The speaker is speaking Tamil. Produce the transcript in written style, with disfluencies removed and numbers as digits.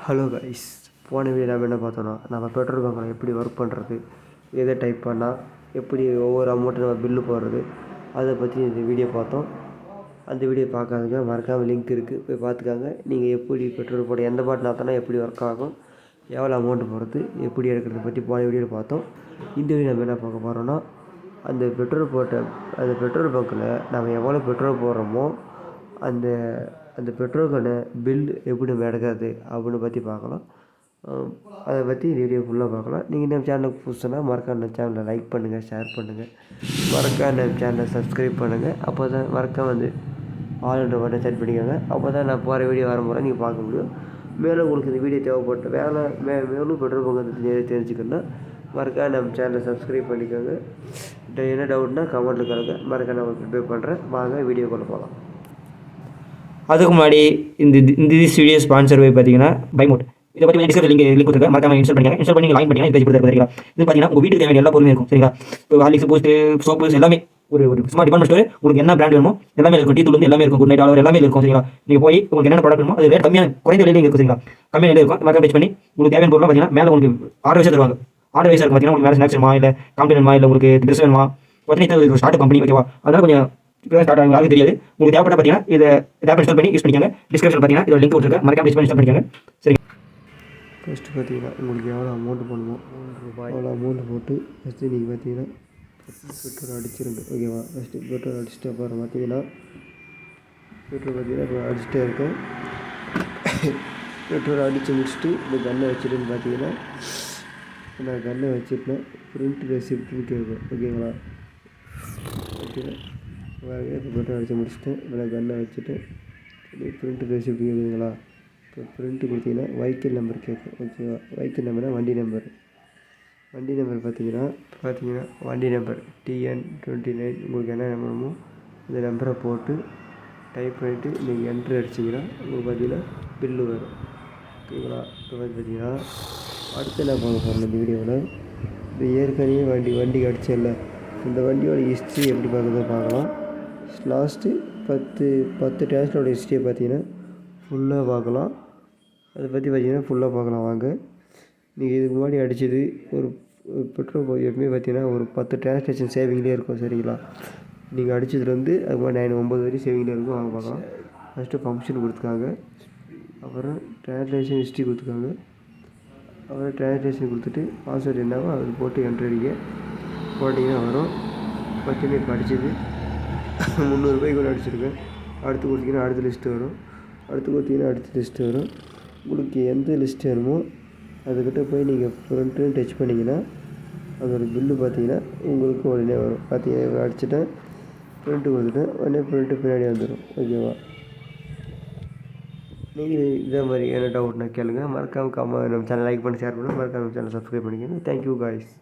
ஹலோ கைஸ், போன வீடியோ நம்ம என்ன பார்த்தோன்னா, நம்ம பெட்ரோல் பங்கில் எப்படி ஒர்க் பண்ணுறது, எதை டைப் பண்ணால் எப்படி ஒவ்வொரு அமௌண்ட்டு நம்ம பில்லு போடுறது, அதை பற்றி இந்த வீடியோ பார்த்தோம். அந்த வீடியோ பார்க்காதங்க மறக்காமல் லிங்க் இருக்குது, போய் பார்த்துக்காங்க. நீங்கள் எப்படி பெட்ரோல் போட எந்த பாட்டு நாத்தனா எப்படி ஒர்க் ஆகும், எவ்வளோ அமௌண்ட்டு போடுறது, எப்படி எடுக்கிறத பற்றி போன வீடியோவில் பார்த்தோம். இந்த வீடியோ நம்ம என்ன பார்க்க போகிறோன்னா, அந்த பெட்ரோல் பங்கில் நம்ம எவ்வளோ பெட்ரோல் போடுறோமோ அந்த அந்த பெட்ரோலுக்கான பில் எப்படி நம்ம எடுக்கிறது அப்படின்னு பற்றி பார்க்கலாம். அதை பற்றி வீடியோ ஃபுல்லாக பார்க்கலாம். நீங்கள் நம்ம சேனலுக்கு புதுசுன்னா மறக்காம நம்ம சேனலை லைக் பண்ணுங்கள், ஷேர் பண்ணுங்கள், மறக்காம நம்ம சேனலை சப்ஸ்கிரைப் பண்ணுங்கள். அப்போ தான் மறக்காம வந்து ஆல்ன்ற பட்டன் செட் பண்ணிக்கோங்க. அப்போ தான் நான் போகிற வீடியோ வரும்போது நீங்கள் பார்க்க முடியும். மேலும் உங்களுக்கு இந்த வீடியோ தேவைப்பட்ட மேலும் பெட்ரோல் பங்கு தெரிஞ்சுக்கணுன்னா மறக்காம நம்ம சேனலை சப்ஸ்கிரைப் பண்ணிக்கோங்க. என்ன டவுட்னா கமெண்ட்டில் கேளுங்க, மறக்காம நான் ப்ரிப்பேர் பண்ணுறேன். வாங்க வீடியோக்குள்ளே போகலாம். அதுக்கு முன்னாடி இந்த வீடியோ ஸ்பான்சர் போய் பார்த்தீங்கன்னா பைமோட். இதை பற்றி டிஸ்கிரிப்ஷன் லிங்க் கொடுத்துருக்கேன், மறக்காம இன்ஸ்டால் பண்ணிக்கோங்க. இன்ஸ்டால் பண்ணி லாயின் பண்ணிங்கன்னா பேஜ் கொடுத்துருக்கு. சரிங்களா? இது பார்த்தீங்கன்னா உங்கள் வீட்டுக்கு தேவையான எல்லா பொருளும் இருக்கும். சரிங்களா? இப்போ ஹார்லிக்ஸ், பூஸ்ட், சோப்பு எல்லாமே ஒரு சும்மா டிபார்ட்மெண்ட் ஸ்டோர். உங்களுக்கு என்ன பிராண்ட் வேணுமோ எல்லாமே இருக்கும். டீ தூள் எல்லாமே இருக்கும். குட் நைட் ஆலோவர் எல்லாமே இருக்கும். சரிங்களா? நீங்கள் போய் உங்களுக்கு என்னென்ன ப்ராடக்ட் வேணுமோ அது ரேட் கம்மியாக குறைந்த விலையில இருக்கும். சரிங்களா? கம்மியாக விலையில் இருக்கும். மறக்காம பேஜ் பண்ணி உங்களுக்கு தேவையான பொருள்லாம் பார்த்தீங்கன்னா மேலே உங்களுக்கு ஆர்டர் வைஸ் தருவாங்க. ஆர்டர் வைஸ் இருக்கும். பார்த்தீங்கன்னா உங்களுக்கு மேலே ஸ்நாக்ஸ் வேணுமா, இல்லை காம்ப்ளிமெண்ட் வேணுமா, இல்லை உங்களுக்கு ட்ரெஸ் வேணுமா, பார்த்தீங்கன்னா ஸ்டார்ட் கம்பெனி. ஓகேவா? அதனால கொஞ்சம் ஸ்டார்ட் ஆகும், யாருக்கும் தெரியாது. உங்களுக்கு தேவைப்பட்ட பார்த்தீங்கன்னா இதை ஆப் இன்ஸ்டால் பண்ணி யூஸ் பண்ணிக்கோங்க. டிஸ்கிரிப்ஷன் பார்த்தீங்கன்னா இதோட லிங்க் கொடுத்துருக்கேன், மறக்காம இன்ஸ்டால் பண்ணிக்கோங்க. சரி, ஃபஸ்ட்டு பார்த்தீங்கன்னா உங்களுக்கு எவ்வளோ அமௌண்ட்டு போடணுமோ ₹3 அவ்வளோ அமௌண்ட்டு போட்டு ஃபஸ்ட்டு நீங்கள் பார்த்தீங்கன்னா பெட்ரோல் அடிச்சிருங்க. ஓகேவா? ஃபஸ்ட்டு பெட்ரோல் அடிச்சுட்டு அப்புறம் பார்த்தீங்கன்னா இப்போ அடிச்சுட்டே இருக்கேன். பெட்ரோல் அடித்து முடிச்சுட்டு இந்த கன்னை வச்சுட்டுன்னு பார்த்தீங்கன்னா நான் கன்னை வச்சுட்டேன். பிரிண்ட் ரெசிப்ட்னு கேட்கும். ஓகேங்களா? ஓகேங்களா? இப்போ பெட்ரோல் அடித்து முடிச்சுட்டேன். இப்போ நான் கன்னை வச்சுட்டேன். பிரிண்ட் ரெசிப்ட் கேட்குதுங்களா? இப்போ பிரிண்ட்டு கொடுத்தீங்கன்னா வெஹிக்கிள் நம்பர் கேட்கும். ஓகேவா? வெஹிக்கிள் நம்பர்னா வண்டி நம்பர் பார்த்தீங்கன்னா வண்டி நம்பர் TN29 உங்களுக்கு என்ன நம்பருமோ இந்த நம்பரை போட்டு டைப் பண்ணிவிட்டு நீங்கள் என்ட்ரு அடிச்சிங்கன்னா உங்களுக்கு பார்த்தீங்கன்னா பில்லு வரும். ஓகேங்களா? இப்போ பார்த்தீங்கன்னா அடுத்து என்ன பார்க்க போகிறோம் இந்த வீடியோவில், இந்த ஏற்கனவே வண்டிக்கு அடிச்சதில்ல இந்த வண்டியோட ஹிஸ்ட்ரி எப்படி பார்க்குறதோ பார்க்கலாம். லாஸ்ட்டு 10 டேஷ்னோட ஹிஸ்ட்ரியை பார்த்தீங்கன்னா ஃபுல்லாக பார்க்கலாம். அதை பற்றி பார்த்தீங்கன்னா ஃபுல்லாக பார்க்கலாம். வாங்க. நீங்கள் இதுக்கு முன்னாடி அடித்தது ஒரு பெட்ரோல் எப்பவுமே பார்த்தீங்கன்னா ஒரு 10 டிரான்சாக்ஷன் சேவிங்லேயே இருக்கும். சரிங்களா? நீங்கள் அடித்ததுலேருந்து அது மாதிரி 9 வரையும் சேவிங்லேயே இருக்கும். வாங்க பார்க்கலாம். ஃபஸ்ட்டு ஃபங்க்ஷன் கொடுத்துருக்காங்க, அப்புறம் டிரான்சாக்ஷன் ஹிஸ்ட்ரி கொடுத்துருக்காங்க, அப்புறம் டிரான்சாக்ஷன் கொடுத்துட்டு பாஸ்வேர்டு என்னவோ அது போட்டு என்ட்ரு அடிங்க. போட்டிங்கன்னா வரும். பார்த்தீங்கன்னா இப்போ அடித்தது ₹300 கூட அடிச்சிருக்கேன். அடுத்து கொடுத்தீங்கன்னா அடுத்த லிஸ்ட்டு வரும். அடுத்த லிஸ்ட்டு வரும். உங்களுக்கு எந்த லிஸ்ட் வேணுமோ அதுக்கிட்ட போய் நீங்கள் ஃப்ரண்ட்டுன்னு டச் பண்ணிங்கன்னா அதோட பில்லு பார்த்தீங்கன்னா உங்களுக்கு உடனே வரும். பார்த்தீங்கன்னா அடிச்சுட்டேன், ஃப்ரண்ட்டு கொடுத்துட்டேன், உடனே ஃப்ரண்ட்டு பின்னாடி வந்துடும். ஓகேவா? நீங்கள் இதே மாதிரி என்ன டவுட்னா கேளுங்க. மறக்காமல் நம்ம சேனல் லைக் பண்ணி ஷேர் பண்ணுங்கள். மறக்காமல் நம்ம சேனல் சப்ஸ்கிரைப் பண்ணிக்கோங்க. Thank you guys.